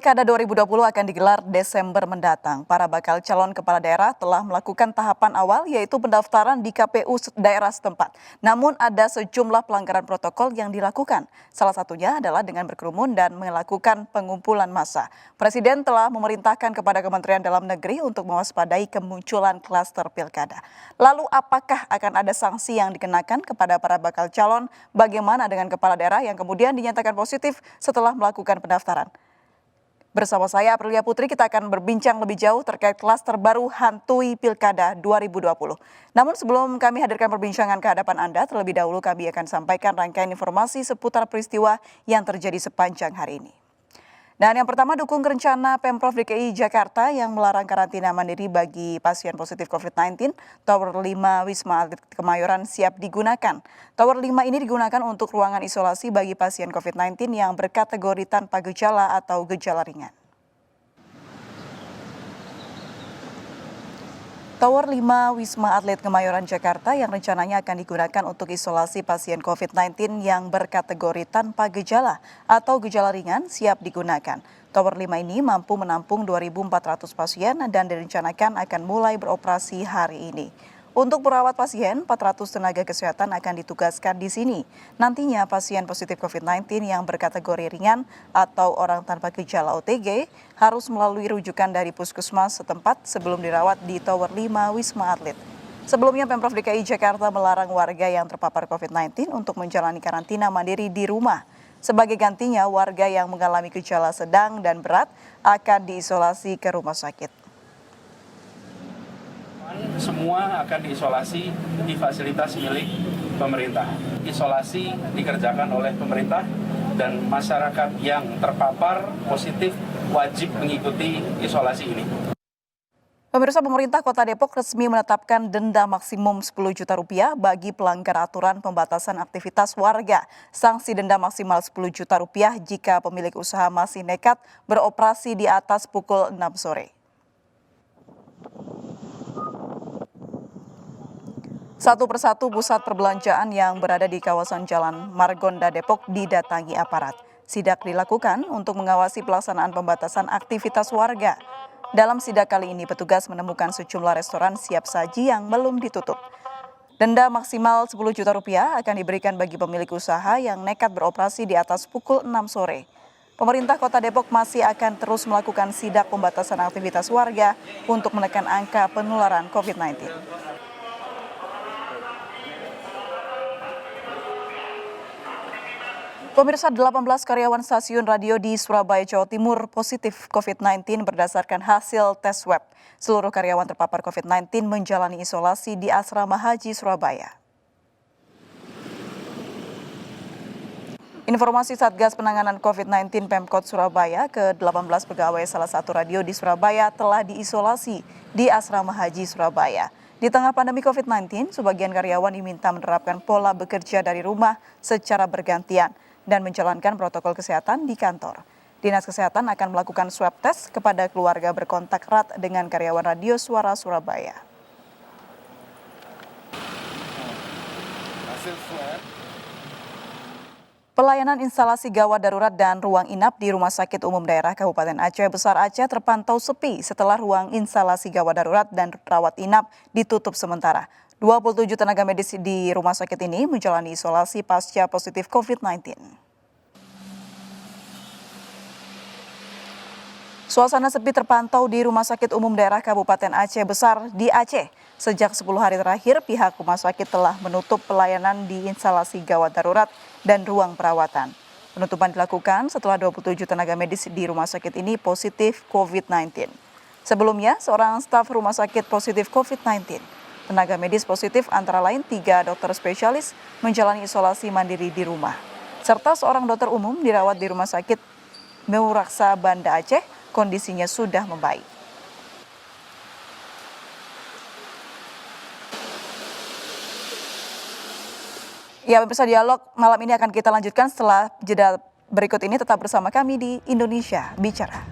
Pilkada 2020 akan digelar Desember mendatang. Para bakal calon kepala daerah telah melakukan tahapan awal yaitu pendaftaran di KPU daerah setempat. Namun ada sejumlah pelanggaran protokol yang dilakukan. Salah satunya adalah dengan berkerumun dan melakukan pengumpulan massa. Presiden telah memerintahkan kepada Kementerian Dalam Negeri untuk mewaspadai kemunculan klaster pilkada. Lalu apakah akan ada sanksi yang dikenakan kepada para bakal calon? Bagaimana dengan kepala daerah yang kemudian dinyatakan positif setelah melakukan pendaftaran? Bersama saya Aprilia Putri, kita akan berbincang lebih jauh terkait klaster baru hantui Pilkada 2020. Namun sebelum kami hadirkan perbincangan ke hadapan Anda, terlebih dahulu kami akan sampaikan rangkaian informasi seputar peristiwa yang terjadi sepanjang hari ini. Dan yang pertama, dukung rencana Pemprov DKI Jakarta yang melarang karantina mandiri bagi pasien positif COVID-19. Tower 5 Wisma Atlet Kemayoran siap digunakan. Tower 5 ini digunakan untuk ruangan isolasi bagi pasien COVID-19 yang berkategori tanpa gejala atau gejala ringan. Tower 5 Wisma Atlet Kemayoran Jakarta yang rencananya akan digunakan untuk isolasi pasien COVID-19 yang berkategori tanpa gejala atau gejala ringan siap digunakan. Tower 5 ini mampu menampung 2.400 pasien dan direncanakan akan mulai beroperasi hari ini. Untuk merawat pasien, 400 tenaga kesehatan akan ditugaskan di sini. Nantinya pasien positif COVID-19 yang berkategori ringan atau orang tanpa gejala OTG harus melalui rujukan dari puskesmas setempat sebelum dirawat di Tower 5 Wisma Atlet. Sebelumnya Pemprov DKI Jakarta melarang warga yang terpapar COVID-19 untuk menjalani karantina mandiri di rumah. Sebagai gantinya, warga yang mengalami gejala sedang dan berat akan diisolasi ke rumah sakit. Semua akan diisolasi di fasilitas milik pemerintah. Isolasi dikerjakan oleh pemerintah dan masyarakat yang terpapar positif wajib mengikuti isolasi ini. Pemirsa, pemerintah Kota Depok resmi menetapkan denda maksimum 10 juta rupiah bagi pelanggar aturan pembatasan aktivitas warga. Sanksi denda maksimal 10 juta rupiah jika pemilik usaha masih nekat beroperasi di atas pukul 6 sore. Satu persatu pusat perbelanjaan yang berada di kawasan Jalan Margonda Depok didatangi aparat. Sidak dilakukan untuk mengawasi pelaksanaan pembatasan aktivitas warga. Dalam sidak kali ini petugas menemukan sejumlah restoran siap saji yang belum ditutup. Denda maksimal 10 juta rupiah akan diberikan bagi pemilik usaha yang nekat beroperasi di atas pukul 6 sore. Pemerintah Kota Depok masih akan terus melakukan sidak pembatasan aktivitas warga untuk menekan angka penularan COVID-19. Pemirsa, 18 karyawan stasiun radio di Surabaya, Jawa Timur positif COVID-19 berdasarkan hasil tes swab. Seluruh karyawan terpapar COVID-19 menjalani isolasi di Asrama Haji Surabaya. Informasi Satgas Penanganan COVID-19 Pemkot Surabaya, ke-18 pegawai salah satu radio di Surabaya telah diisolasi di Asrama Haji Surabaya. Di tengah pandemi COVID-19, sebagian karyawan diminta menerapkan pola bekerja dari rumah secara bergantian dan menjalankan protokol kesehatan di kantor. Dinas Kesehatan akan melakukan swab test kepada keluarga berkontak erat dengan karyawan Radio Suara Surabaya. Pelayanan instalasi gawat darurat dan ruang inap di Rumah Sakit Umum Daerah Kabupaten Aceh Besar Aceh terpantau sepi setelah ruang instalasi gawat darurat dan rawat inap ditutup sementara. 27 tenaga medis di rumah sakit ini menjalani isolasi pasca positif COVID-19. Suasana sepi terpantau di Rumah Sakit Umum Daerah Kabupaten Aceh Besar di Aceh. Sejak 10 hari terakhir, pihak rumah sakit telah menutup pelayanan di instalasi gawat darurat dan ruang perawatan. Penutupan dilakukan setelah 27 tenaga medis di rumah sakit ini positif COVID-19. Sebelumnya, seorang staf rumah sakit positif COVID-19. Tenaga medis positif antara lain 3 dokter spesialis menjalani isolasi mandiri di rumah. Serta seorang dokter umum dirawat di Rumah Sakit Meuraksa Banda Aceh, kondisinya sudah membaik. Ya, pemirsa, dialog malam ini akan kita lanjutkan setelah jeda berikut ini. Tetap bersama kami di Indonesia Bicara.